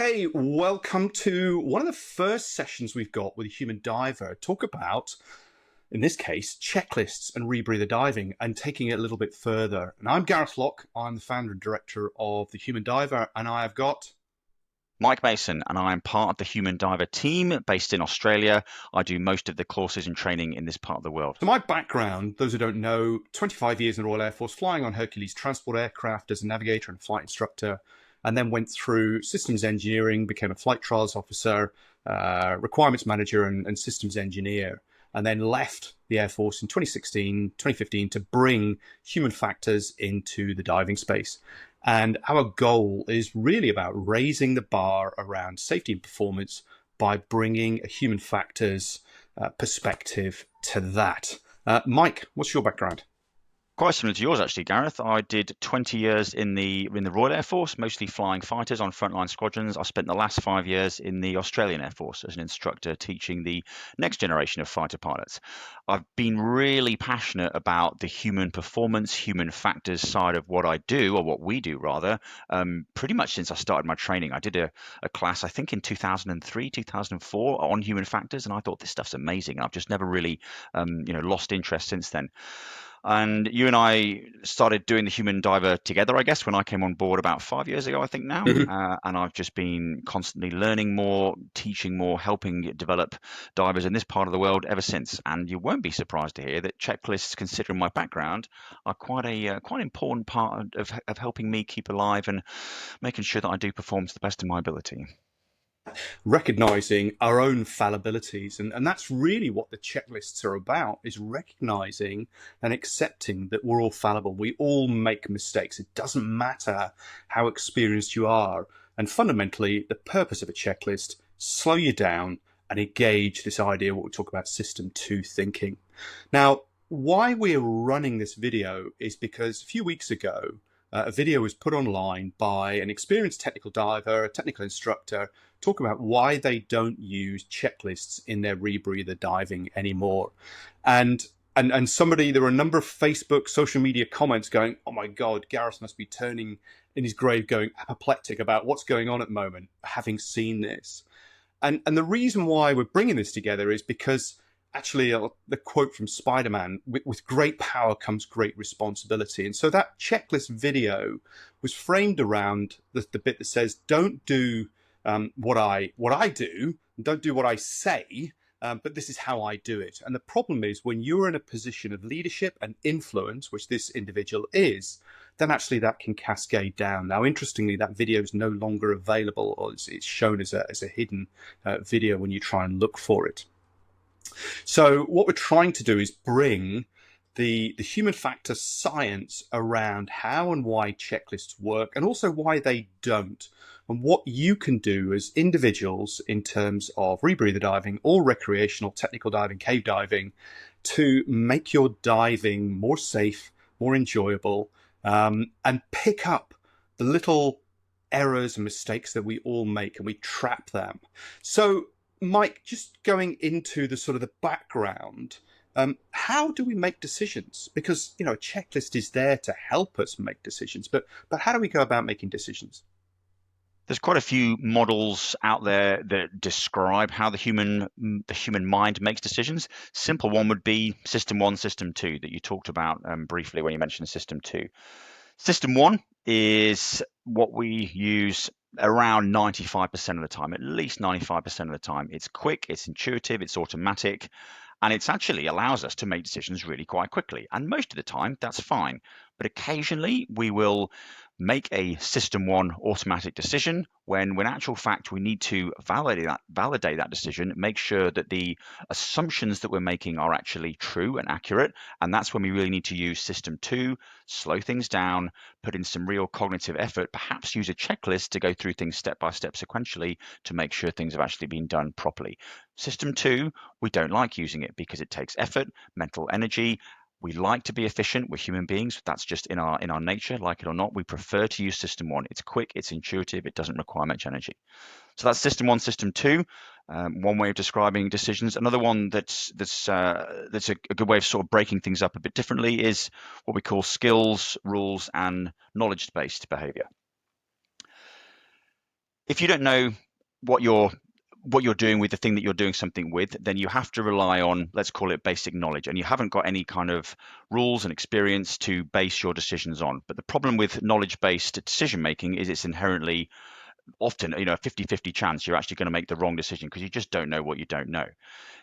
Okay, welcome to one of the first sessions we've got with a human diver. Talk about, in this case, checklists and rebreather diving and taking it a little bit further. And I'm Gareth Locke. I'm the founder and director of the Human Diver, and I have got Mike Mason, and I'm part of the Human Diver team based in Australia. I do most of the courses and training in this part of the world. So my background, those who don't know, 25 years in the Royal Air Force, flying on Hercules transport aircraft as a navigator and flight instructor, and then went through systems engineering, became a flight trials officer, requirements manager, and systems engineer, and then left the Air Force in 2016, 2015 to bring human factors into the diving space. And our goal is really about raising the bar around safety and performance by bringing a human factors perspective to that. Mike, what's your background? Quite similar to yours, actually, Gareth. I did 20 years in the Royal Air Force, mostly flying fighters on frontline squadrons. I spent the last 5 years in the Australian Air Force as an instructor teaching the next generation of fighter pilots. I've been really passionate about the human performance, human factors side of what I do, or what we do rather, pretty much since I started my training. I did a class, I think in 2003, 2004 on human factors, and I thought this stuff's amazing. I've just never really, lost interest since then. And you and I started doing the Human Diver together, I guess, when I came on board about 5 years ago, I think now. Mhm. And I've just been constantly learning more, teaching more, helping develop divers in this part of the world ever since. And you won't be surprised to hear that checklists, considering my background, are quite an important part of helping me keep alive and making sure that I do perform to the best of my ability. Recognizing our own fallibilities, and that's really what the checklists are about, is recognizing and accepting that we're all fallible. We all make mistakes. It doesn't matter how experienced you are. And fundamentally, the purpose of a checklist: slow you down and engage this idea, what we talk about, system two thinking. Now, why we're running this video is because a few weeks ago, a video was put online by an experienced technical diver, a technical instructor, talking about why they don't use checklists in their rebreather diving anymore. And somebody, there were a number of Facebook, social media comments going, "Oh my God, Gareth must be turning in his grave, going apoplectic about what's going on at the moment, having seen this." And the reason why we're bringing this together is because actually the quote from Spider-Man, with great power comes great responsibility. And so that checklist video was framed around the bit that says, don't do what I do, don't do what I say, but this is how I do it. And the problem is, when you're in a position of leadership and influence, which this individual is, then actually that can cascade down. Now, interestingly, that video is no longer available, or it's shown as a hidden video when you try and look for it. So what we're trying to do is bring the human factor science around how and why checklists work, and also why they don't, and what you can do as individuals in terms of rebreather diving or recreational technical diving, cave diving, to make your diving more safe, more enjoyable, and pick up the little errors and mistakes that we all make, and we trap them. So Mike, just going into the sort of the background, how do we make decisions? Because a checklist is there to help us make decisions, but how do we go about making decisions? There's quite a few models out there that describe how the human mind makes decisions. Simple one would be system one, system two that you talked about briefly when you mentioned system two. System one is what we use around 95% of the time, at least 95% of the time. It's quick, it's intuitive, it's automatic, and it actually allows us to make decisions really quite quickly. And most of the time, that's fine. But occasionally, we will make a system one automatic decision when in actual fact we need to validate that decision, make sure that the assumptions that we're making are actually true and accurate. And that's when we really need to use system two, slow things down, put in some real cognitive effort, perhaps use a checklist to go through things step by step sequentially to make sure things have actually been done properly. System two, we don't like using it because it takes effort, mental energy. We like to be efficient. We're human beings. That's just in our nature, like it or not. We prefer to use system one. It's quick, it's intuitive, it doesn't require much energy. So that's system one, system two. One way of describing decisions. Another one that's a good way of sort of breaking things up a bit differently is what we call skills, rules, and knowledge-based behavior. if you don't know what you're doing with the thing that you're doing something with, then you have to rely on, let's call it basic knowledge, and you haven't got any kind of rules and experience to base your decisions on. But the problem with knowledge-based decision making is it's inherently often, a 50-50 chance you're actually going to make the wrong decision because you just don't know what you don't know.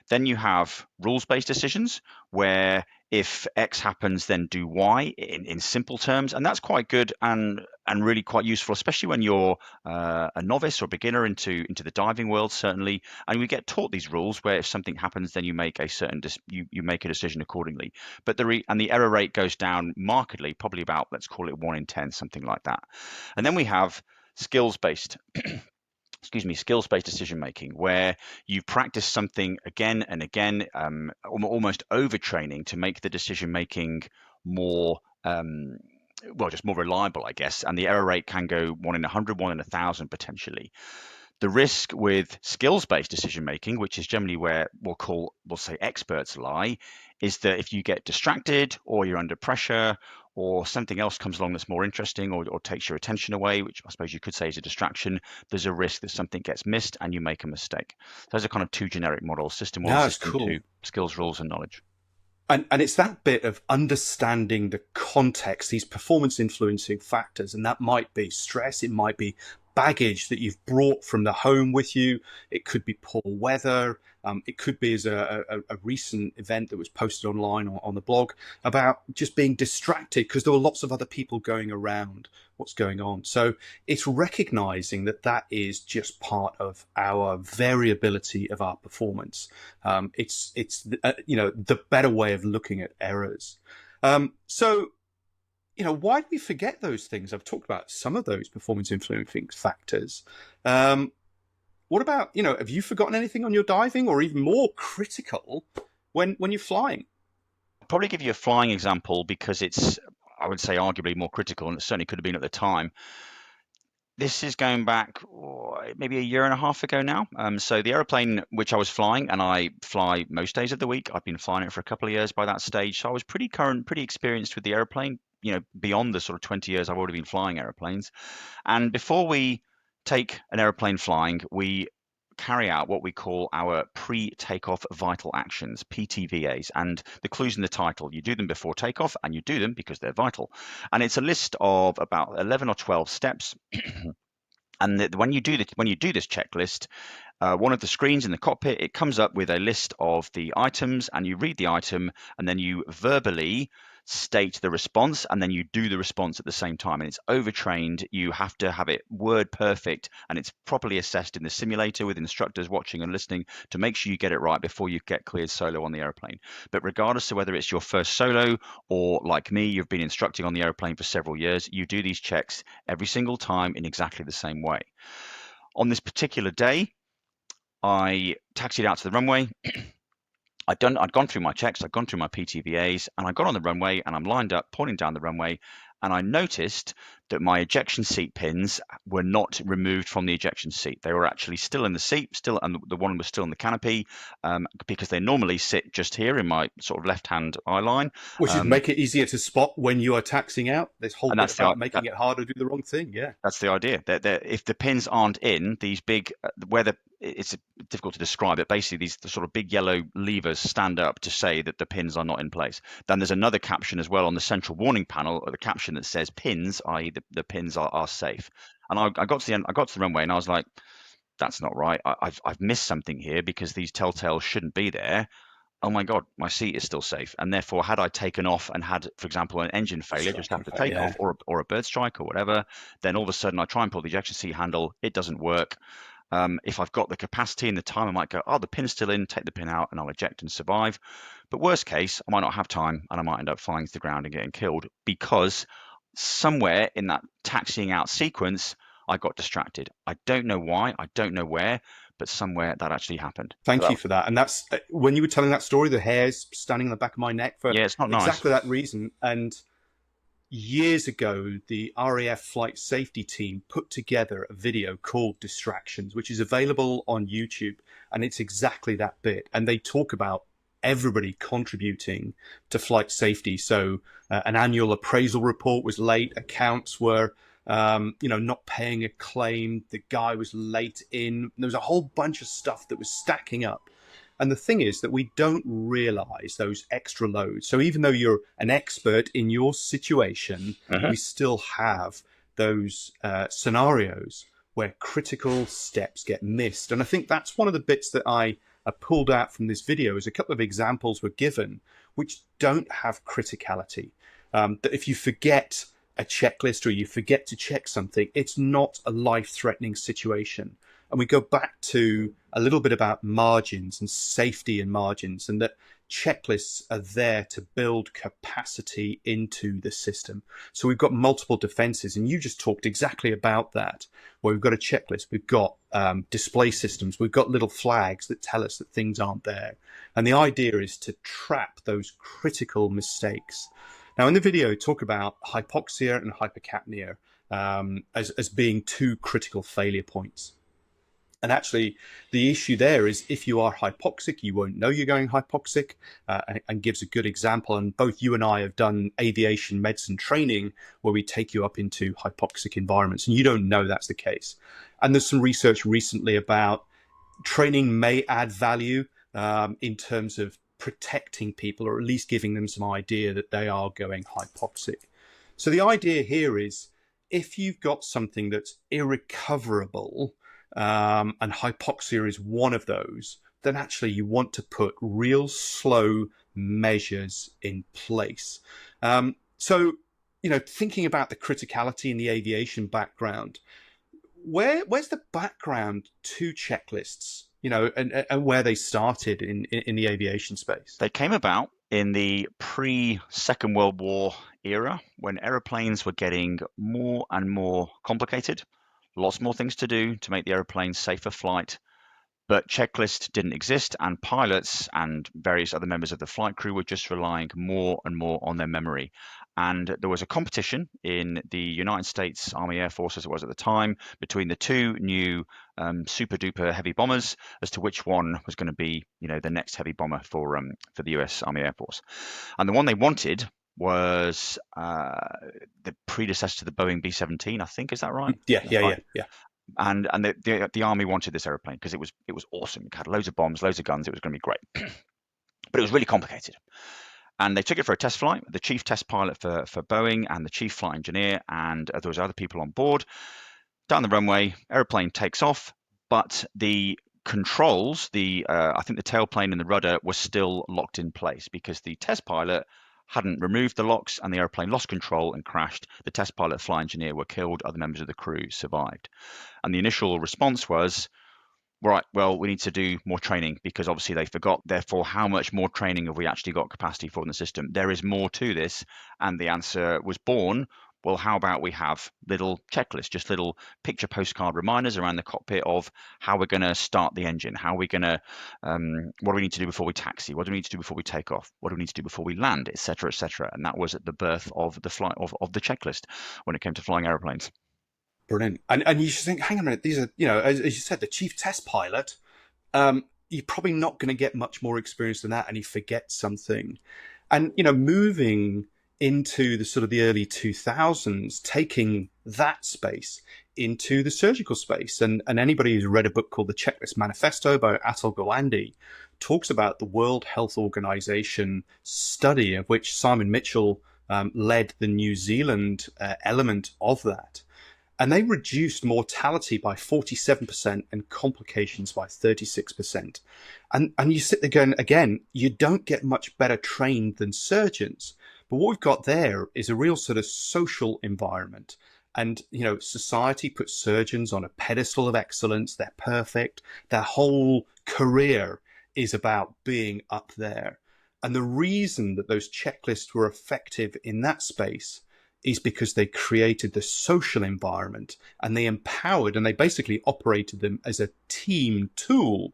Then you have rules-based decisions where if X happens, then do Y in simple terms, and that's quite good and really quite useful, especially when you're a novice or beginner into the diving world, certainly. And we get taught these rules where if something happens, then you make a certain you make a decision accordingly. But the error rate goes down markedly, probably about, let's call it 1 in 10, something like that. And then we have skills-based skills-based decision making, where you practice something again and again, almost overtraining to make the decision making more, just more reliable, I guess. And the error rate can go 1 in 100, 1 in 1,000 potentially. The risk with skills-based decision making, which is generally where we'll say experts lie, is that if you get distracted or you're under pressure or something else comes along that's more interesting or takes your attention away, which I suppose you could say is a distraction, there's a risk that something gets missed and you make a mistake. Those are kind of two generic models: system one, No, it's system two, cool. skills, rules, and knowledge. And it's that bit of understanding the context, these performance influencing factors, and that might be stress, it might be baggage that you've brought from the home with you, it could be poor weather, it could be as a recent event that was posted online on the blog about just being distracted because there were lots of other people going around what's going on. So it's recognizing that that is just part of our variability of our performance. It's the better way of looking at errors. So why do we forget those things? I've talked about some of those performance influencing factors. What about, have you forgotten anything on your diving, or even more critical when you're flying? I'll probably give you a flying example because it's, I would say, arguably more critical, and it certainly could have been at the time. This is going back maybe a year and a half ago now. So the aeroplane which I was flying, and I fly most days of the week. I've been flying it for a couple of years by that stage, so I was pretty current, pretty experienced with the aeroplane. Beyond the sort of 20 years I've already been flying aeroplanes. And before we take an aeroplane flying, we carry out what we call our pre-takeoff vital actions, PTVAs. And the clue's in the title. You do them before takeoff, and you do them because they're vital. And it's a list of about 11 or 12 steps. And when you do this checklist, one of the screens in the cockpit, it comes up with a list of the items, and you read the item, and then you verbally state the response, and then you do the response at the same time. And it's overtrained. You have to have it word perfect, and it's properly assessed in the simulator with instructors watching and listening to make sure you get it right before you get cleared solo on the airplane. But regardless of whether it's your first solo or, like me, you've been instructing on the airplane for several years, you do these checks every single time in exactly the same way. On this particular day, I taxied out to the runway. I'd gone through my checks, I'd gone through my PTVAs, and I got on the runway and I'm lined up pointing down the runway, and I noticed that my ejection seat pins were not removed from the ejection seat. They were actually still in the seat, and the one was still in the canopy, because they normally sit just here in my sort of left-hand eye line. Which is make it easier to spot when you are taxing out. This whole And bit that's about making it harder to do the wrong thing. Yeah. That's the idea. That if the pins aren't in these big, it's difficult to describe it. Basically, these the sort of big yellow levers stand up to say that the pins are not in place. Then there's another caption as well on the central warning panel, or the caption that says pins, i.e., the pins are safe. And I got to the end, I got to the runway, and I was like, that's not right. I've missed something here because these telltales shouldn't be there. Oh my God, my seat is still safe. And therefore, had I taken off and had, for example, an engine failure, just Striking after back, takeoff yeah. or a bird strike or whatever, then all of a sudden I try and pull the ejection seat handle, it doesn't work. If I've got the capacity and the time, I might go, oh, the pin's still in, take the pin out, and I'll eject and survive. But worst case, I might not have time and I might end up flying to the ground and getting killed because somewhere in that taxiing out sequence, I got distracted. I don't know why, I don't know where, but somewhere that actually happened. So Thank that you for that. And that's when you were telling that story, the hairs standing on the back of my neck for yeah, it's not nice. exactly that reason. And years ago, the RAF flight safety team put together a video called Distractions, which is available on YouTube. And it's exactly that bit. And they talk about everybody contributing to flight safety. So an annual appraisal report was late, accounts were not paying a claim. The guy was late in. There was a whole bunch of stuff that was stacking up. And the thing is that we don't realize those extra loads. So even though you're an expert in your situation, we still have those scenarios where critical steps get missed. And I think that's one of the bits that I pulled out from this video is a couple of examples were given which don't have criticality. That if you forget a checklist or you forget to check something, it's not a life-threatening situation. And we go back to a little bit about margins and safety and margins, and that checklists are there to build capacity into the system. So we've got multiple defenses, and you just talked exactly about that, where we've got a checklist, we've got display systems, we've got little flags that tell us that things aren't there. And the idea is to trap those critical mistakes. Now, in the video, talk about hypoxia and hypercapnia as being two critical failure points. And actually, the issue there is if you are hypoxic, you won't know you're going hypoxic, and gives a good example. And both you and I have done aviation medicine training where we take you up into hypoxic environments, and you don't know that's the case. And there's some research recently about training may add value in terms of protecting people, or at least giving them some idea that they are going hypoxic. So the idea here is if you've got something that's irrecoverable, and hypoxia is one of those, then actually you want to put real slow measures in place. So, thinking about the criticality in the aviation background, where's the background to checklists, and where they started in the aviation space? They came about in the pre-Second World War era when aeroplanes were getting more and more complicated. Lots more things to do to make the aeroplane safer flight, but checklists didn't exist, and pilots and various other members of the flight crew were just relying more and more on their memory. And there was a competition in the United States Army Air Force, as it was at the time, between the two new super duper heavy bombers as to which one was going to be, the next heavy bomber for the US Army Air Force. And the one they wanted was the predecessor to the Boeing B-17, I think. Is that right? Yeah. And the army wanted this airplane because it was awesome. It had loads of bombs, loads of guns. It was going to be great, but it was really complicated. And they took it for a test flight. The chief test pilot for Boeing and the chief flight engineer, and there was other people on board. Down the runway, airplane takes off, but the controls, I think the tailplane and the rudder were still locked in place because the test pilot hadn't removed the locks, and the airplane lost control and crashed. The test pilot, flight engineer were killed. Other members of the crew survived. And the initial response was, right, well, we need to do more training because obviously they forgot. Therefore, how much more training have we actually got capacity for in the system? There is more to this. And the answer was born, well, how about we have little checklists, just little picture postcard reminders around the cockpit of how we're going to start the engine, how we're going to, what do we need to do before we taxi, what do we need to do before we take off, what do we need to do before we land, etc., etc. And that was at the birth of the flight of the checklist when it came to flying aeroplanes. Brilliant. And you should think, hang on a minute, these are, as you said, the chief test pilot, you're probably not going to get much more experience than that, and he forgets something. And, moving into the sort of the early 2000s, taking that space into the surgical space. And anybody who's read a book called The Checklist Manifesto by Atul Gawande talks about the World Health Organization study, of which Simon Mitchell led the New Zealand element of that. And they reduced mortality by 47% and complications by 36%. And you sit there going, again, you don't get much better trained than surgeons. But what we've got there is a real sort of social environment. And, society puts surgeons on a pedestal of excellence. They're perfect. Their whole career is about being up there. And the reason that those checklists were effective in that space is because they created the social environment, and they empowered, and they basically operated them as a team tool.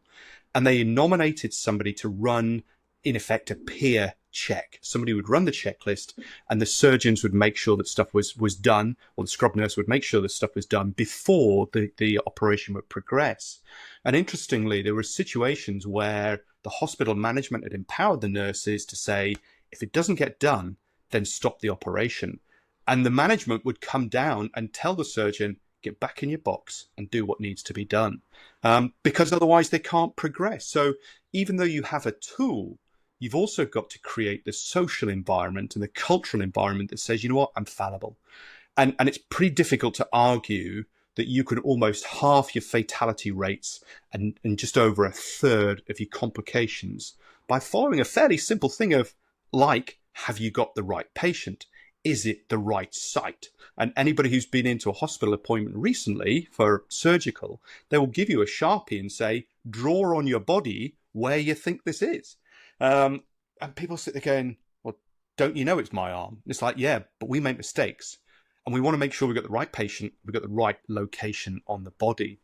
And they nominated somebody to run, in effect, a peer check. Somebody would run the checklist, and the surgeons would make sure that stuff was done, or the scrub nurse would make sure that stuff was done before the operation would progress. And interestingly, there were situations where the hospital management had empowered the nurses to say, if it doesn't get done, then stop the operation. And the management would come down and tell the surgeon, get back in your box and do what needs to be done. Because otherwise they can't progress. So even though you have a tool, you've also got to create the social environment and the cultural environment that says, you know what, I'm fallible. And it's pretty difficult to argue that you can almost halve your fatality rates and just over a third of your complications by following a fairly simple thing of like, have you got the right patient? Is it the right site? And anybody who's been into a hospital appointment recently for surgical, they will give you a Sharpie and say, draw on your body where you think this is. And people sit there going, well, don't you know it's my arm? And it's like, yeah, but we make mistakes. And we want to make sure we've got the right patient, we've got the right location on the body.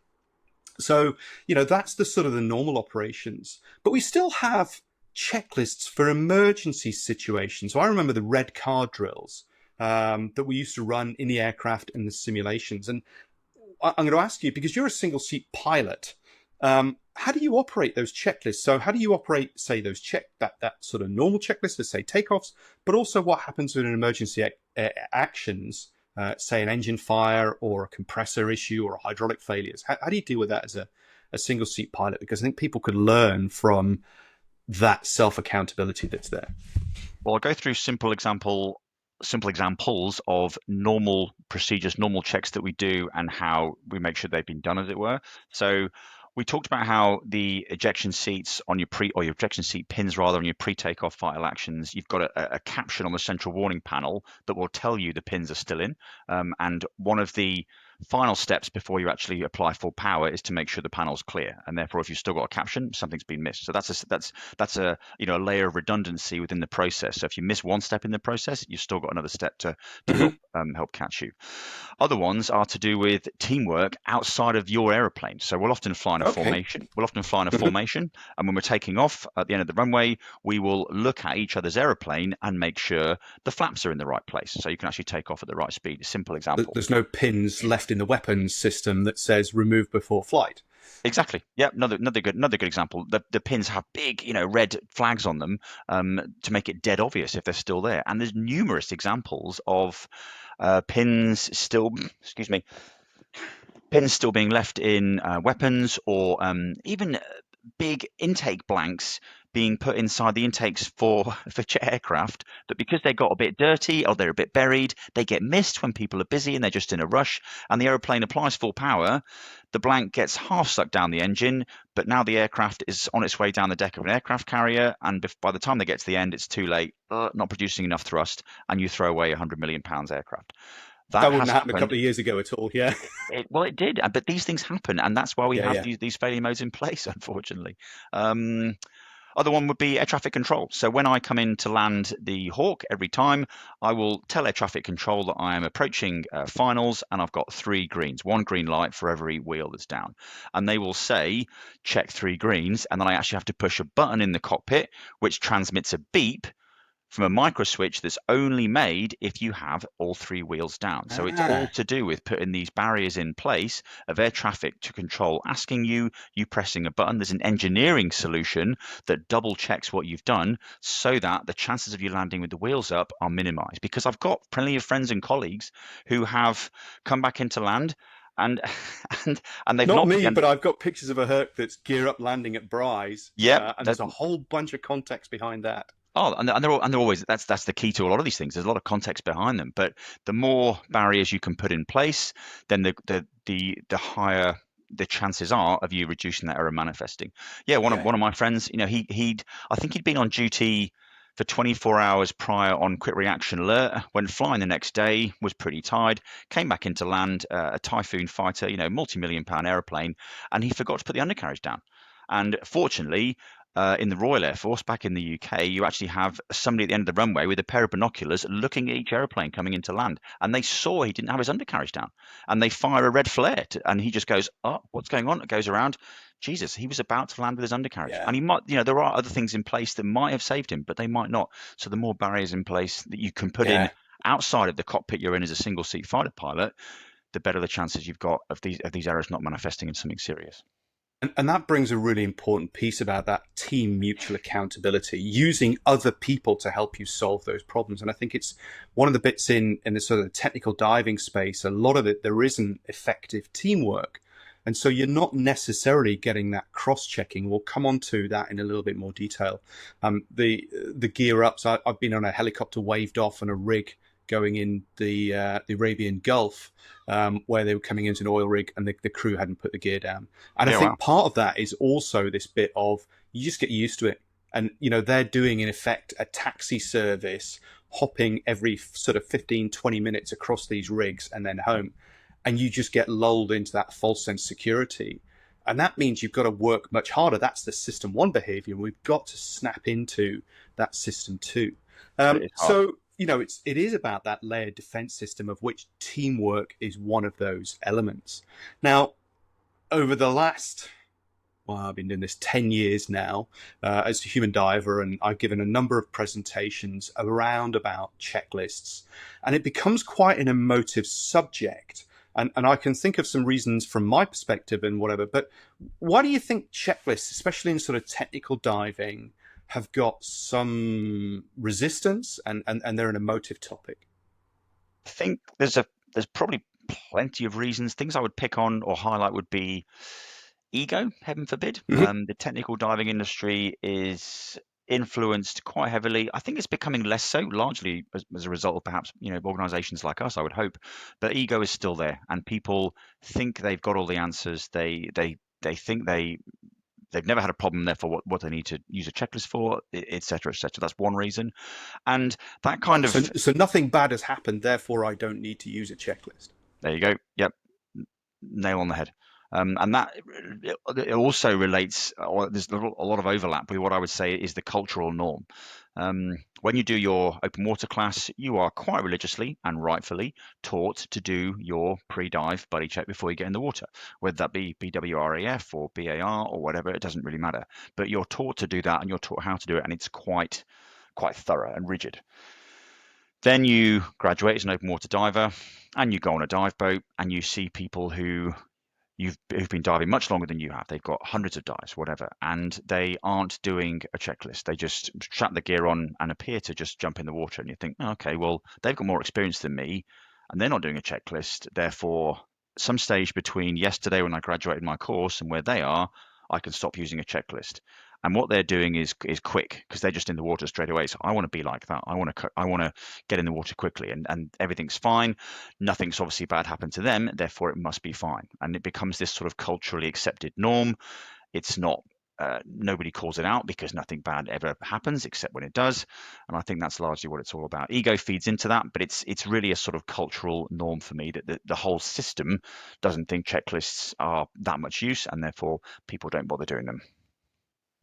So, that's the sort of the normal operations. But we still have checklists for emergency situations. So I remember the red car drills that we used to run in the aircraft and the simulations. And I'm going to ask you, because you're a single seat pilot, how do you operate those checklists? So how do you operate, say, that sort of normal checklist for, say, takeoffs, but also what happens with an emergency actions, say an engine fire or a compressor issue or hydraulic failures? How do you deal with that as a single seat pilot? Because I think people could learn from that self accountability that's there. Well, I'll go through simple examples of normal procedures, normal checks that we do, and how we make sure they've been done, as it were. So we talked about how the ejection seats on your or your ejection seat pins rather on your pre-takeoff vital actions, you've got a caption on the central warning panel that will tell you the pins are still in. And one of the final steps before you actually apply full power is to make sure the panel's clear. And therefore, if you've still got a caption, something's been missed. So that's a a layer of redundancy within the process. So if you miss one step in the process, you've still got another step to Mm-hmm. help catch you. Other ones are to do with teamwork outside of your aeroplane. So we'll often fly in a Okay. formation. We'll often fly in a Mm-hmm. formation, and when we're taking off at the end of the runway, we will look at each other's aeroplane and make sure the flaps are in the right place, so you can actually take off at the right speed. A simple example. There's no pins left in the weapons system that says remove before flight. Exactly. Yeah. Another good example. The pins have big, red flags on them to make it dead obvious if they're still there. And there's numerous examples of pins still, excuse me, pins still being left in weapons, or even big intake blanks being put inside the intakes for jet aircraft, that because they got a bit dirty or they're a bit buried, they get missed when people are busy and they're just in a rush, and the aeroplane applies full power. The blank gets half sucked down the engine, but now the aircraft is on its way down the deck of an aircraft carrier, and by the time they get to the end, it's too late, not producing enough thrust, and you throw away £100 million aircraft. That That wouldn't has happen a happened. couple of years ago at all. Yeah. Well, it did, but these things happen, and that's why we Yeah. have Yeah. these failure modes in place, unfortunately. Um, Other one would be air traffic control. So when I come in to land the Hawk every time, I will tell air traffic control that I am approaching finals and I've got 3 greens, one green light for every wheel that's down. And they will say, check 3 greens. And then I actually have to push a button in the cockpit, which transmits a beep from a micro switch that's only made if you have all 3 wheels down. So it's all Ah. to do with putting these barriers in place of air traffic to control, asking you pressing a button. There's an engineering solution that double checks what you've done so that the chances of you landing with the wheels up are minimized. Because I've got plenty of friends and colleagues who have come back into land and and they've Not not put me, the but I've got pictures of a Herc that's gear up landing at Bryce, yep. and there's a whole bunch of context behind that. Oh, and they're always that's the key to a lot of these things. There's a lot of context behind them, but the more barriers you can put in place, then the higher the chances are of you reducing that error manifesting. Yeah, one of Yeah. one of my friends, he'd I think he'd been on duty for 24 hours prior on quick reaction alert. Went flying the next day, was pretty tired, came back into land, a Typhoon fighter, multi-million-pound airplane, and he forgot to put the undercarriage down. And fortunately, in the Royal Air Force back in the UK, you actually have somebody at the end of the runway with a pair of binoculars looking at each aeroplane coming into land, and they saw he didn't have his undercarriage down, and they fire a red flare, and he just goes, "Oh, what's going on?" It goes around. Jesus, he was about to land with his undercarriage, Yeah. and he might, there are other things in place that might have saved him, but they might not. So the more barriers in place that you can put in Yeah. outside of the cockpit you're in as a single seat fighter pilot, the better the chances you've got of these errors not manifesting in something serious. And that brings a really important piece about that team mutual accountability, using other people to help you solve those problems. And I think it's one of the bits in the sort of technical diving space, a lot of it, there isn't effective teamwork. And so you're not necessarily getting that cross checking. We'll come on to that in a little bit more detail. The gear ups, I've been on a helicopter waved off on a rig going in the Arabian Gulf, where they were coming into an oil rig and the crew hadn't put the gear down. And I Yeah, wow. think part of that is also this bit of you just get used to it. And, they're doing in effect a taxi service, hopping every sort of 15, 20 minutes across these rigs and then home. And you just get lulled into that false sense of security. And that means you've got to work much harder. That's the system one behavior. And we've got to snap into that system two. It is hard. So, it is about that layered defense system, of which teamwork is one of those elements. Now, over the last, well, I've been doing this 10 years now as a human diver, and I've given a number of presentations around about checklists, and it becomes quite an emotive subject. And I can think of some reasons from my perspective and whatever, but why do you think checklists, especially in sort of technical diving, have got some resistance and they're an emotive topic? I think there's probably plenty of reasons. Things I would pick on or highlight would be ego, heaven forbid. Mm-hmm. The technical diving industry is influenced quite heavily. I think it's becoming less so, largely as a result of perhaps organisations like us. I would hope, but ego is still there, and people think they've got all the answers. They think they've never had a problem, therefore what they need to use a checklist for, etc., etc. That's one reason, and that kind So, of so nothing bad has happened, therefore I don't need to use a checklist. there you go. Yep, nail on the head. And that it also relates, or there's a lot of overlap with what I would say is the cultural norm. When you do your open water class, you are quite religiously and rightfully taught to do your pre-dive buddy check before you get in the water, whether that be BWRAF or BAR or whatever, it doesn't really matter. But you're taught to do that, and you're taught how to do it, and it's quite thorough and rigid. Then you graduate as an open water diver, and you go on a dive boat, and you see people who've been diving much longer than you have. They've got hundreds of dives, whatever, and they aren't doing a checklist. They just strap the gear on and appear to just jump in the water. And you think, "Oh, okay, well, they've got more experience than me, and they're not doing a checklist. Therefore, some stage between yesterday when I graduated my course and where they are, I can stop using a checklist." And what they're doing is quick because they're just in the water straight away. So I want to be like that. I want to get in the water quickly, and everything's fine. Nothing's obviously bad happened to them, therefore it must be fine. And it becomes this sort of culturally accepted norm. It's not. Nobody calls it out because nothing bad ever happens except when it does, and I think that's largely what it's all about. Ego feeds into that, but it's really a sort of cultural norm for me that the whole system doesn't think checklists are that much use, and therefore people don't bother doing them.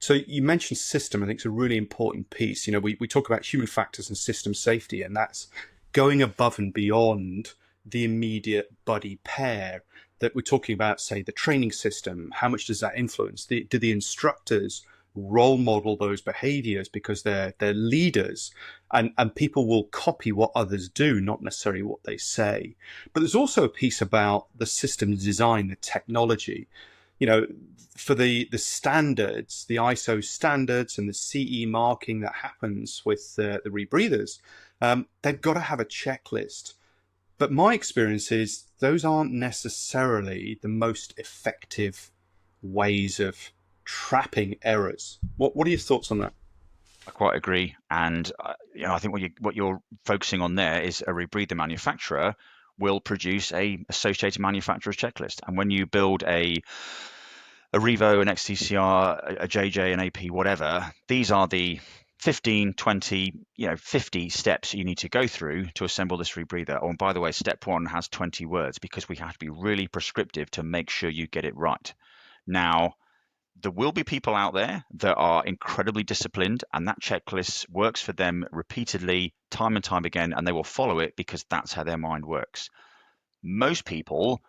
So you mentioned system. I think it's a really important piece. We talk about human factors and system safety, and that's going above and beyond the immediate buddy pair that we're talking about, say, the training system. How much does that influence? Do the instructors role model those behaviors because they're leaders, and people will copy what others do, not necessarily what they say. But there's also a piece about the system design, the technology. you know, for the standards, the ISO standards and the CE marking that happens with the rebreathers, they've got to have a checklist. But my experience is those aren't necessarily the most effective ways of trapping errors. What are your thoughts on that? I quite agree, and I think what you're focusing on there is a rebreather manufacturer will produce a associated manufacturer's checklist, and when you build a Revo, an XTCR, a JJ, an AP, whatever, these are the 15, 20, 50 steps you need to go through to assemble this rebreather. Oh, and by the way, step one has 20 words because we have to be really prescriptive to make sure you get it right. Now, there will be people out there that are incredibly disciplined and that checklist works for them repeatedly, time and time again, and they will follow it because that's how their mind works. Most people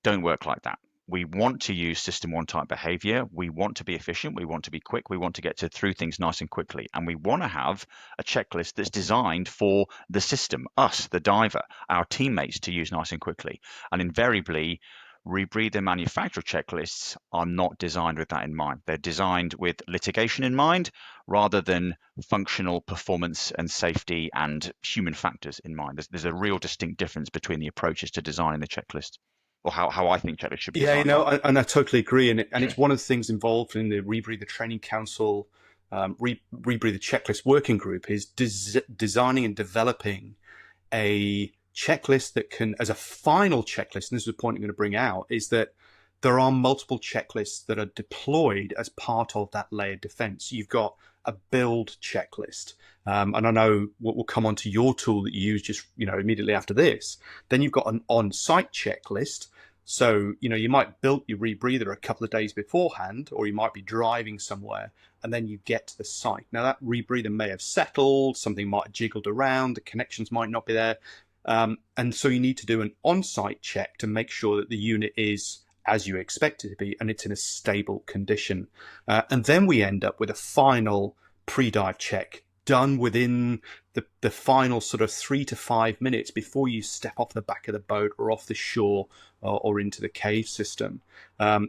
don't work like that. We want to use system one type behavior. We want to be efficient. We want to be quick. We want to get through things nice and quickly. And we want to have a checklist that's designed for the system, us, the diver, our teammates to use nice and quickly. And invariably, rebreather manufacturer checklists are not designed with that in mind. They're designed with litigation in mind rather than functional performance and safety and human factors in mind. There's a real distinct difference between the approaches to designing the checklist, or how I think checklists should be Yeah, designed, rather. and I totally agree. And it's one of the things involved in the Rebreather Training Council, Rebreather Checklist Working Group is designing and developing a checklist that can, as a final checklist, and this is the point I'm going to bring out, is that there are multiple checklists that are deployed as part of that layered defense. You've got a build checklist. And I know we'll come on to your tool that you use just, immediately after this. Then you've got an on-site checklist. So, you might build your rebreather a couple of days beforehand, or you might be driving somewhere and then you get to the site. Now that rebreather may have settled, something might have jiggled around, the connections might not be there. And so you need to do an on-site check to make sure that the unit is as you expect it to be, and it's in a stable condition. And then we end up with a final pre-dive check done within the final sort of 3 to 5 minutes before you step off the back of the boat or off the shore or into the cave system.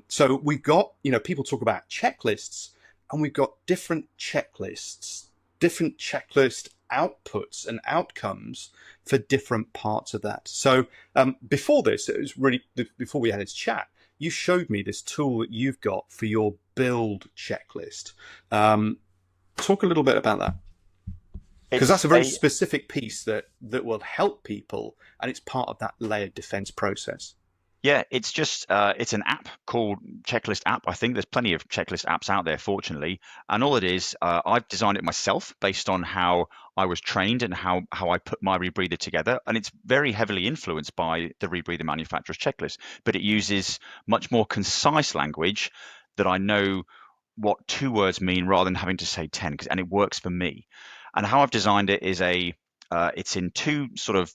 So we've got, people talk about checklists, and we've got different checklist outputs and outcomes for different parts of that. So before this, it was really before we had this chat, you showed me this tool that you've got for your build checklist. Talk a little bit about that, because that's a very specific piece that will help people, and it's part of that layered defense process. Yeah, it's just it's an app called Checklist App. I think there's plenty of checklist apps out there, fortunately. And all it is, I've designed it myself based on how I was trained and how I put my rebreather together. And it's very heavily influenced by the rebreather manufacturer's checklist, but it uses much more concise language that I know what 2 words mean rather than having to say 10, and it works for me. And how I've designed it is it's in two sort of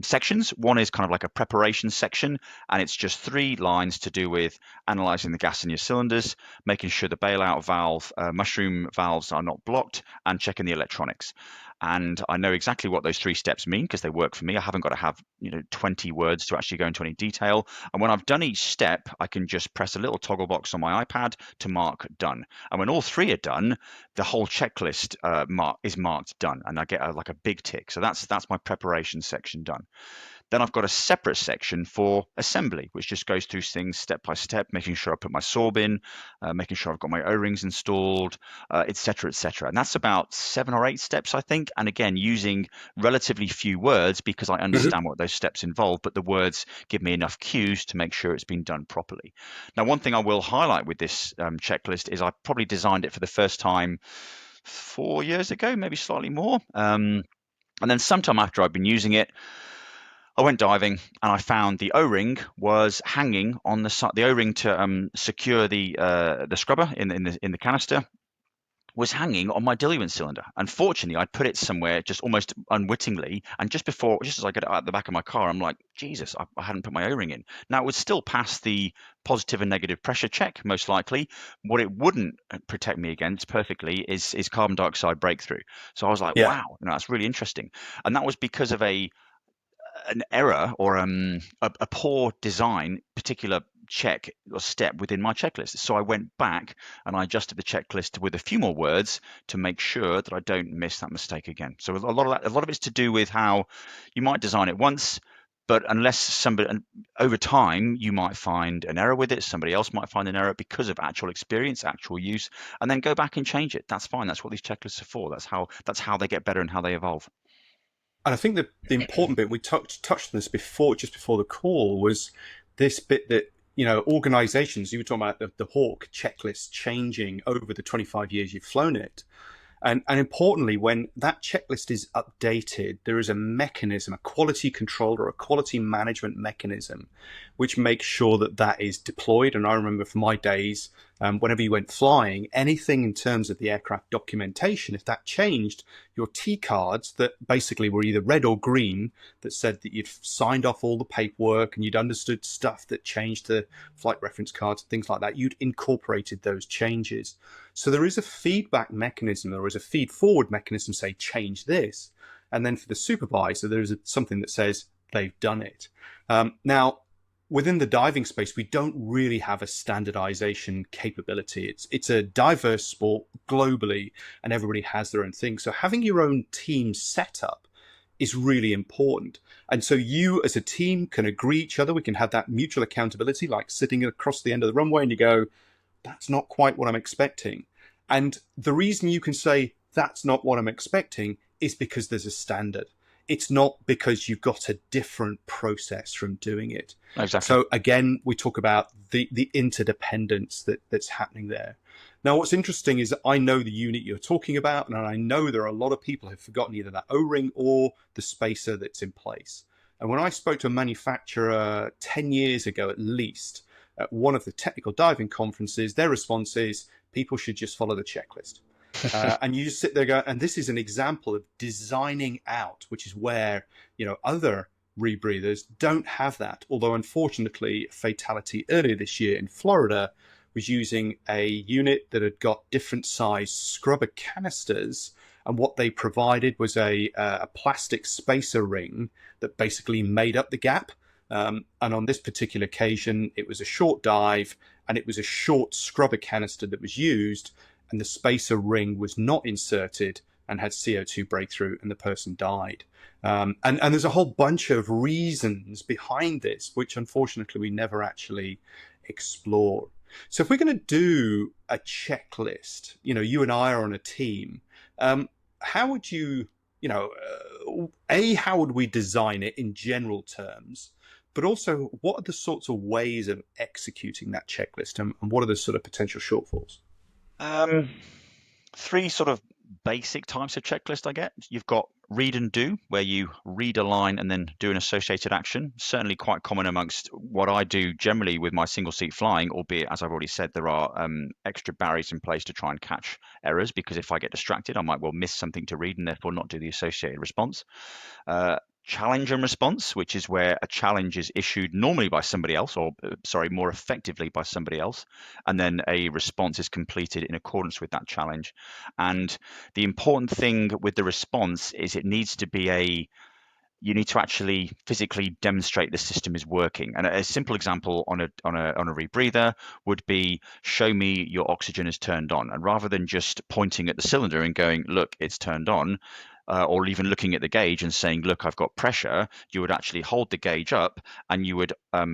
sections. One is kind of like a preparation section, and it's just 3 lines to do with analyzing the gas in your cylinders, making sure the bailout valve, mushroom valves are not blocked, and checking the electronics. And I know exactly what those 3 steps mean because they work for me. I haven't got to have 20 words to actually go into any detail. And when I've done each step, I can just press a little toggle box on my iPad to mark done. And when all 3 are done, the whole checklist is marked done, and I get like a big tick. So that's my preparation section done. Then I've got a separate section for assembly, which just goes through things step by step, making sure I put my sorb in, making sure I've got my O-rings installed, et cetera, et cetera. And that's about 7 or 8 steps, I think. And again, using relatively few words because I understand what those steps involve, but the words give me enough cues to make sure it's been done properly. Now, one thing I will highlight with this checklist is I probably designed it for the first time 4 years ago, maybe slightly more. And then sometime after I've been using it, I went diving and I found the O-ring was hanging on the side. The O-ring to secure the scrubber in the canister was hanging on my diluent cylinder. Unfortunately, I'd put it somewhere just almost unwittingly, and just as I got it out the back of my car, I'm like, Jesus, I hadn't put my O-ring in. Now it would still pass the positive and negative pressure check, most likely. What it wouldn't protect me against perfectly is carbon dioxide breakthrough. So I was like, Yeah. wow, that's really interesting, and that was because of an error or a poor design particular check or step within my checklist. So I went back and I adjusted the checklist with a few more words to make sure that I don't miss that mistake again. So a lot of it's to do with how you might design it once, but unless somebody, and over time, you might find an error with it. Somebody else might find an error because of actual experience, actual use, and then go back and change it. That's fine. That's what these checklists are for. That's how they get better and how they evolve. And I think the important bit, we touched on this before, just before the call, was this bit that, organizations, you were talking about the Hawk checklist changing over the 25 years you've flown it. And importantly, when that checklist is updated, there is a mechanism, a quality control or a quality management mechanism, which makes sure that that is deployed. And I remember from my days, whenever you went flying, anything in terms of the aircraft documentation, if that changed, your T cards that basically were either red or green that said that you'd signed off all the paperwork and you'd understood stuff that changed the flight reference cards and things like that, you'd incorporated those changes. So there is a feedback mechanism, there is a feed forward mechanism, say, change this. And then for the supervisor, there is something that says they've done it. Now, within the diving space, we don't really have a standardization capability. It's a diverse sport globally, and everybody has their own thing. So having your own team setup is really important. And so you as a team can agree each other. We can have that mutual accountability, like sitting across the end of the runway and you go, that's not quite what I'm expecting. And the reason you can say that's not what I'm expecting is because there's a standard. It's not because you've got a different process from doing it. Exactly. So again, we talk about the interdependence that's happening there. Now, what's interesting is I know the unit you're talking about, and I know there are a lot of people who've forgotten either that O-ring or the spacer that's in place. And when I spoke to a manufacturer 10 years ago at least, at one of the technical diving conferences, their response is people should just follow the checklist. And you just sit there going, and this is an example of designing out, which is where, other rebreathers don't have that. Although, unfortunately, fatality earlier this year in Florida was using a unit that had got different size scrubber canisters. And what they provided was a plastic spacer ring that basically made up the gap. And on this particular occasion, it was a short dive and it was a short scrubber canister that was used, and the spacer ring was not inserted and had CO2 breakthrough, and the person died. And there's a whole bunch of reasons behind this, which unfortunately we never actually explore. So if we're going to do a checklist, you and I are on a team, how would you, how would we design it in general terms? But also, what are the sorts of ways of executing that checklist, and what are the sort of potential shortfalls? Um, Three sort of basic types of checklist I get. You've got read and do, where you read a line and then do an associated action. Certainly quite common amongst what I do generally with my single seat flying, albeit, as I've already said, there are extra barriers in place to try and catch errors, because if I get distracted, I might well miss something to read and therefore not do the associated response. Uh, Challenge and response, which is where a challenge is issued normally by somebody else, or sorry, more effectively by somebody else, and then a response is completed in accordance with that challenge. And the important thing with the response is it needs to be you need to actually physically demonstrate the system is working. And a simple example on a rebreather would be, show me your oxygen is turned on. And rather than just pointing at the cylinder and going, look, it's turned on, or even looking at the gauge and saying, look, I've got pressure, you would actually hold the gauge up and you would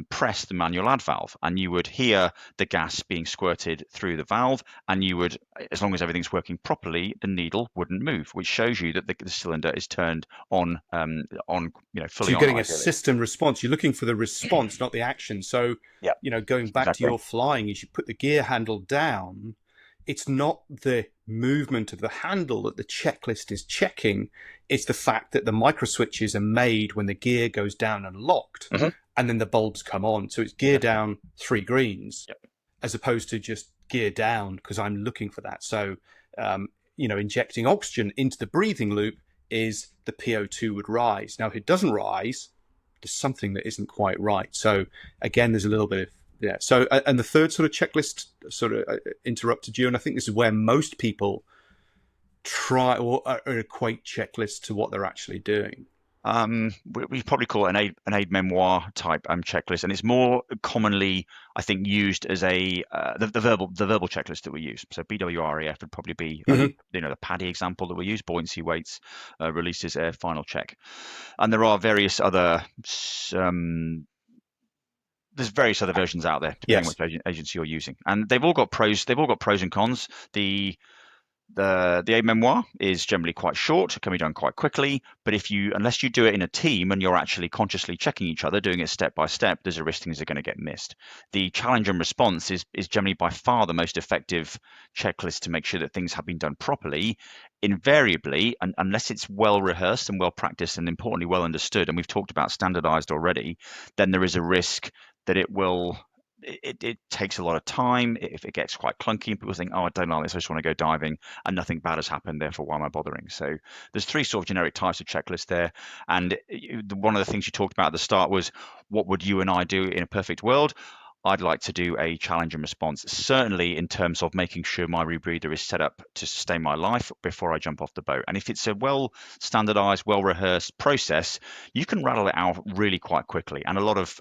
press the manual add valve, and you would hear the gas being squirted through the valve, and you would, as long as everything's working properly, the needle wouldn't move, which shows you that the cylinder is turned on, So fully you're on, getting a ideally. system response. You're looking for the response, not the action. So, Yeah, going back to exactly. your flying, as you put the gear handle down, it's not the movement of the handle that the checklist is checking. It's the fact that the micro switches are made when the gear goes down and locked, Hmm. and then the bulbs come on. So it's gear Exactly. down 3 greens, Yep. as opposed to just gear down because I'm looking for that. So, injecting oxygen into the breathing loop is the PO2 would rise. Now, if it doesn't rise, there's something that isn't quite right. So again, there's a little bit of yeah. So and the third sort of checklist sort of interrupted you, and I think this is where most people try or equate checklists to what they're actually doing. We probably call it an aid memoir type checklist, and it's more commonly, I think, used as the verbal checklist that we use. So BWREF would probably be Mm-hmm. the PADI example that we use: buoyancy weights, releases, air, final check. And there are various other um, there's various other versions out there, depending on Yes. which agency you're using, and they've all got pros. They've all got pros and cons. The memoir is generally quite short, can be done quite quickly, but unless you do it in a team and you're actually consciously checking each other, doing it step by step, there's a risk things are going to get missed. The challenge and response is generally by far the most effective checklist to make sure that things have been done properly. Invariably, and unless it's well rehearsed and well practiced and importantly well understood, and we've talked about standardized already, then there is a risk that it takes a lot of time. If it gets quite clunky and people think, oh, I don't like this, I just want to go diving, and nothing bad has happened, therefore why am I bothering? So there's three sort of generic types of checklists there. And one of the things you talked about at the start was, what would you and I do in a perfect world? I'd like to do a challenge and response, certainly in terms of making sure my rebreather is set up to sustain my life before I jump off the boat. And if it's a well standardized, well rehearsed process, you can rattle it out really quite quickly. And a lot of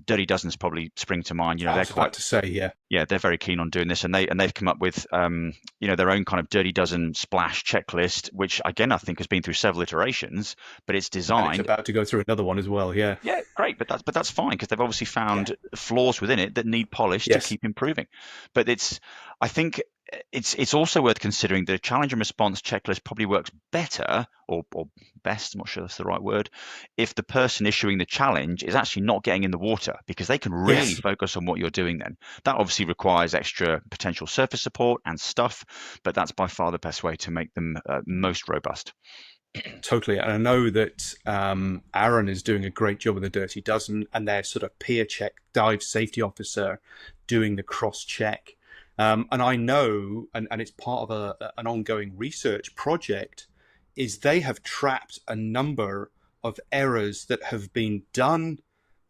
Dirty Dozen's probably spring to mind. I They're was quite, about to say, yeah. yeah, they're very keen on doing this, and they've come up with their own kind of Dirty Dozen splash checklist, which again I think has been through several iterations, but it's And it's designed. about to go through another one as well, yeah. Yeah, great, but that's fine because they've obviously Yeah. found flaws within it that need polish to Yes. keep improving. But I think it's also worth considering the challenge and response checklist probably works better or best, I'm not sure that's the right word, if the person issuing the challenge is actually not getting in the water because they can really Yes. focus on what you're doing then. That obviously requires extra potential surface support and stuff, but that's by far the best way to make them most robust. Totally. And I know that Aaron is doing a great job with the Dirty Dozen and their sort of peer check dive safety officer doing the cross check. And I know, and it's part of an ongoing research project, is they have trapped a number of errors that have been done.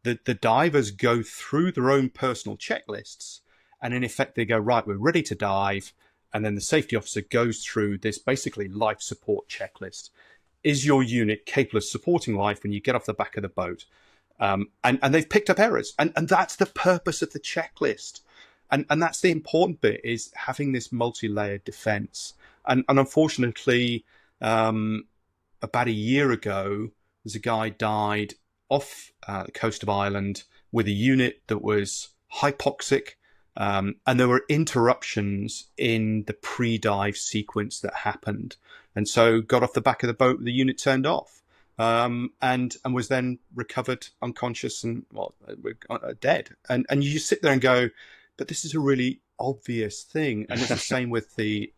The divers go through their own personal checklists, and in effect, they go, right, we're ready to dive. And then the safety officer goes through this basically life support checklist. Is your unit capable of supporting life when you get off the back of the boat? And they've picked up errors, and that's the purpose of the checklist, and that's the important bit, is having this multi-layered defense. And unfortunately, about a year ago, there's a guy died off the coast of Ireland with a unit that was hypoxic, and there were interruptions in the pre-dive sequence that happened, and so got off the back of the boat, the unit turned off, and was then recovered unconscious and dead. And you sit there and go, but this is a really obvious thing. And it's the same with the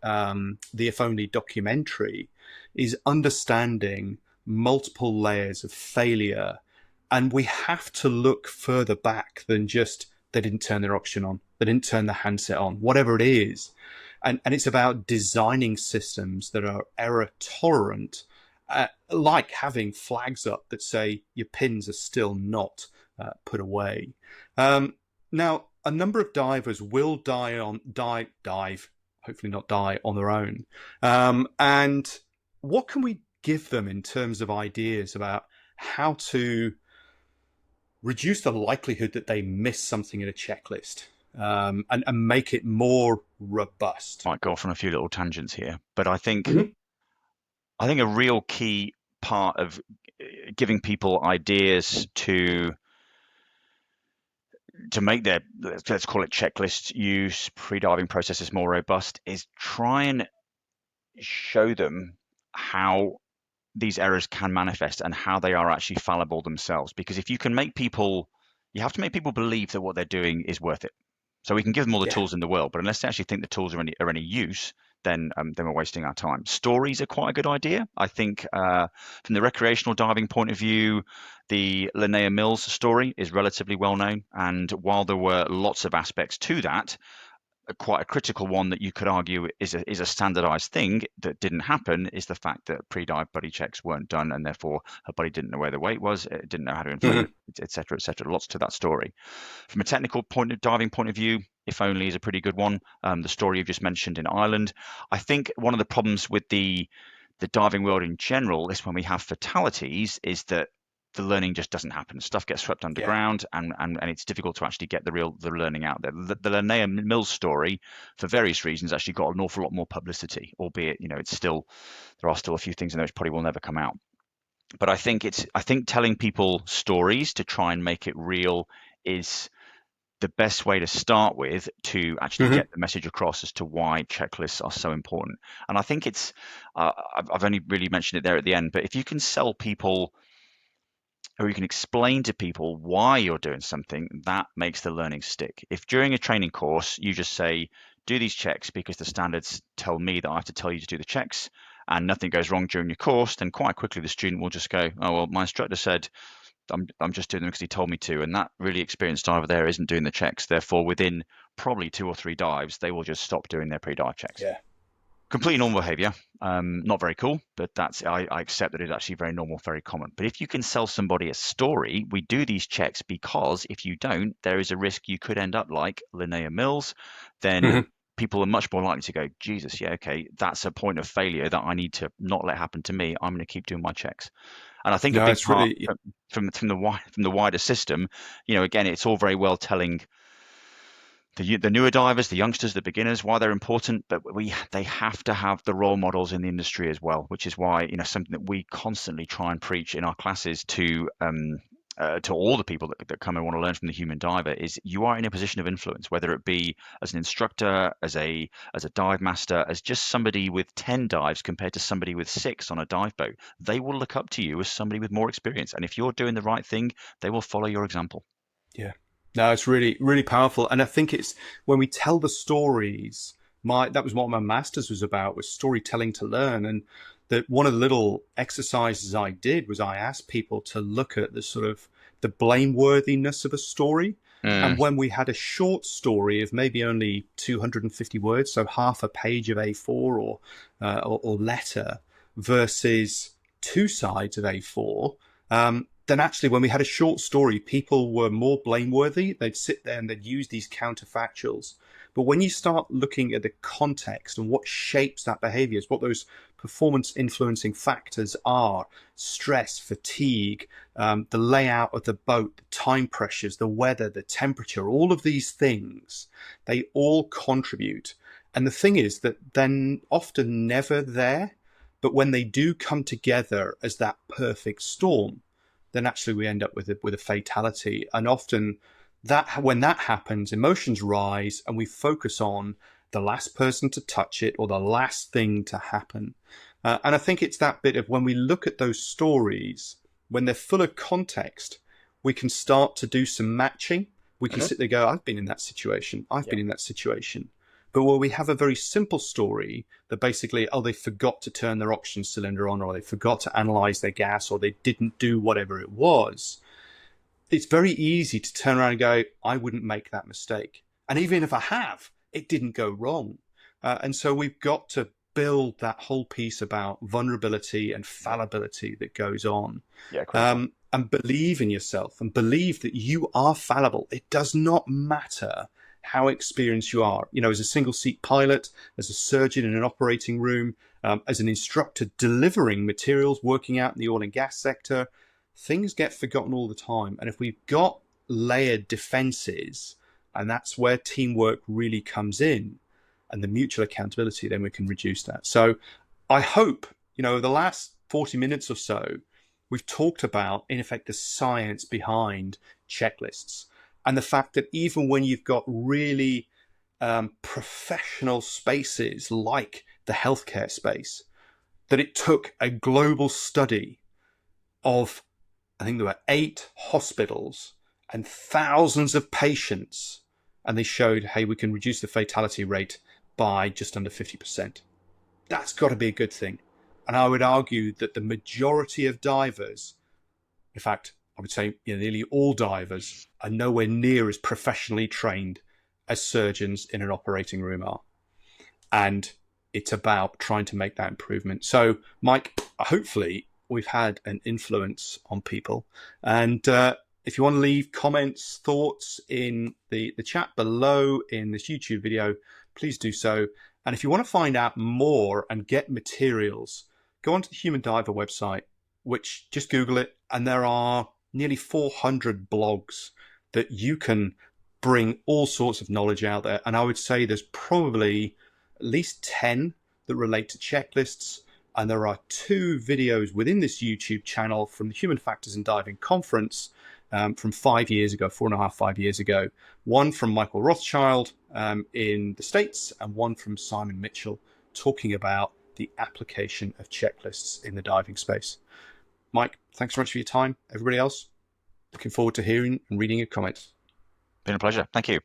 If Only documentary, is understanding multiple layers of failure, and we have to look further back than just they didn't turn their oxygen on, they didn't turn the handset on, whatever it is. And it's about designing systems that are error tolerant, like having flags up that say your pins are still not put away. Now, a number of divers will dive, hopefully not die on their own. And what can we give them in terms of ideas about how to reduce the likelihood that they miss something in a checklist, and make it more robust? Might go off on a few little tangents here, but I think Mm-hmm. I think a real key part of giving people ideas to make their, let's call it, checklist use pre-diving processes more robust is try and show them how these errors can manifest and how they are actually fallible themselves. Because if you can make people, you have to make people believe that what they're doing is worth it. So we can give them all the Yeah. tools in the world, but unless they actually think the tools are any use, then we're wasting our time. Stories are quite a good idea. I think from the recreational diving point of view, the Linnea Mills story is relatively well known. And while there were lots of aspects to that, quite a critical one that you could argue is a standardized thing that didn't happen is the fact that pre-dive buddy checks weren't done, and therefore her buddy didn't know where the weight was, it didn't know how to inflate Mm-hmm. it, etc., etc. Lots to that story. From a technical diving point of view, If Only is a pretty good one. The story you've just mentioned in Ireland. I think one of the problems with the diving world in general is when we have fatalities is that the learning just doesn't happen. Stuff gets swept Yeah. underground, and it's difficult to actually get the learning out there. The Linnea Mills story, for various reasons, actually got an awful lot more publicity, albeit it's still, there are still a few things in there which probably will never come out. But I think telling people stories to try and make it real is the best way to start with to actually Mm-hmm. get the message across as to why checklists are so important. And I think I've only really mentioned it there at the end, but if you can sell people, or you can explain to people why you're doing something, that makes the learning stick. If during a training course you just say, do these checks because the standards tell me that I have to tell you to do the checks, and nothing goes wrong during your course, then quite quickly the student will just go, oh, well, my instructor said I'm just doing them because he told me to. And that really experienced diver there isn't doing the checks. Therefore, within probably 2 or 3 dives, they will just stop doing their pre-dive checks. Yeah. Completely normal behavior. Not very cool, but I accept that it's actually very normal, very common. But if you can sell somebody a story, we do these checks because if you don't, there is a risk you could end up like Linnea Mills. Then Mm-hmm. people are much more likely to go, Jesus, yeah, okay, that's a point of failure that I need to not let happen to me. I'm going to keep doing my checks. And I think a No, big it's part really, from the wider system, again, it's all very well telling the newer divers, the youngsters, the beginners, why they're important, but they have to have the role models in the industry as well, which is why something that we constantly try and preach in our classes to all the people that come and want to learn from the human diver is you are in a position of influence, whether it be as an instructor, as a dive master, as just somebody with 10 dives compared to somebody with 6 on a dive boat. They will look up to you as somebody with more experience, and if you're doing the right thing, they will follow your example. yeah. No, it's really, really powerful. And I think it's when we tell the stories, that was what my master's was about, was storytelling to learn. And that one of the little exercises I did was I asked people to look at the sort of the blameworthiness of a story. Mm, And when we had a short story of maybe only 250 words, so half a page of A4 or letter, versus two sides of A4, then actually when we had a short story, people were more blameworthy. They'd sit there and they'd use these counterfactuals. But when you start looking at the context and what shapes that behavior, what those performance influencing factors are, stress, fatigue, the layout of the boat, the time pressures, the weather, the temperature, all of these things, they all contribute. And the thing is that they're often never there, but when they do come together as that perfect storm, then actually we end up with a fatality. And often that when that happens, emotions rise and we focus on the last person to touch it or the last thing to happen. And I think it's that bit of when we look at those stories, when they're full of context, we can start to do some matching. We can mhm. sit there and go, I've been in that situation. I've Yeah. been in that situation. But where we have a very simple story that basically, oh, they forgot to turn their oxygen cylinder on, or they forgot to analyze their gas, or they didn't do whatever it was, it's very easy to turn around and go, I wouldn't make that mistake. And even if I have, it didn't go wrong. And so we've got to build that whole piece about vulnerability and fallibility that goes on. Yeah, critical. And believe in yourself and believe that you are fallible. It does not matter how experienced you are. As a single seat pilot, as a surgeon in an operating room, as an instructor delivering materials, working out in the oil and gas sector, things get forgotten all the time. And if we've got layered defenses, and that's where teamwork really comes in, and the mutual accountability, then we can reduce that. So I hope, the last 40 minutes or so, we've talked about, in effect, the science behind checklists and the fact that even when you've got really professional spaces like the healthcare space, that it took a global study of, I think there were 8 hospitals and thousands of patients, and they showed, hey, we can reduce the fatality rate by just under 50%. That's got to be a good thing. And I would argue that the majority of divers, in fact, I would say nearly all divers, are nowhere near as professionally trained as surgeons in an operating room are. And it's about trying to make that improvement. So, Mike, hopefully we've had an influence on people. And if you want to leave comments, thoughts in the chat below in this YouTube video, please do so. And if you want to find out more and get materials, go onto the Human Diver website, which just Google it, and there are nearly 400 blogs that you can bring all sorts of knowledge out there. And I would say there's probably at least 10 that relate to checklists. And there are 2 videos within this YouTube channel from the Human Factors in Diving Conference from 5 years ago, 4.5, 5 years ago. One from Michael Rothschild in the States, and one from Simon Mitchell talking about the application of checklists in the diving space. Mike, thanks so much for your time. Everybody else, looking forward to hearing and reading your comments. Been a pleasure. Thank you.